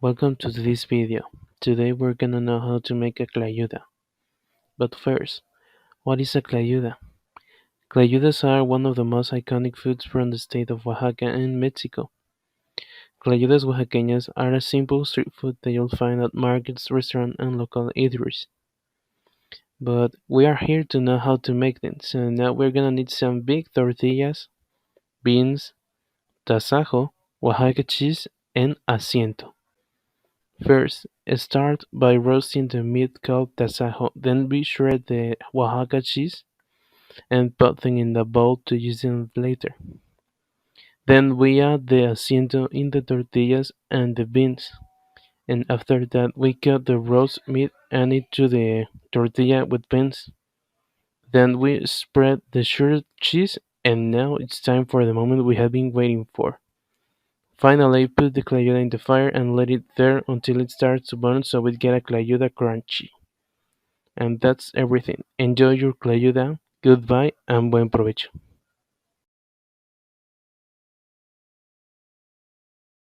Welcome to this video. Today we're gonna know how to make a tlayuda. But first, what is a tlayuda? Tlayudas are one of the most iconic foods from the state of Oaxaca in Mexico. Tlayudas oaxaqueñas are a simple street food that you'll find at markets, restaurants, and local eateries. But we are here to know how to make them, so now we're gonna need some big tortillas, beans, tasajo, Oaxaca cheese, and asiento. First, start by roasting the meat called tasajo, then we shred the Oaxaca cheese and put them in the bowl to use them later. Then we add the asiento in the tortillas and the beans, and after that we cut the roast meat and it to the tortilla with beans. Then we spread the shredded cheese, and now it's time for the moment we have been waiting for. Finally, put the clayuda in the fire and let it there until it starts to burn so we get a clayuda crunchy. And that's everything. Enjoy your clayuda. Goodbye and buen provecho.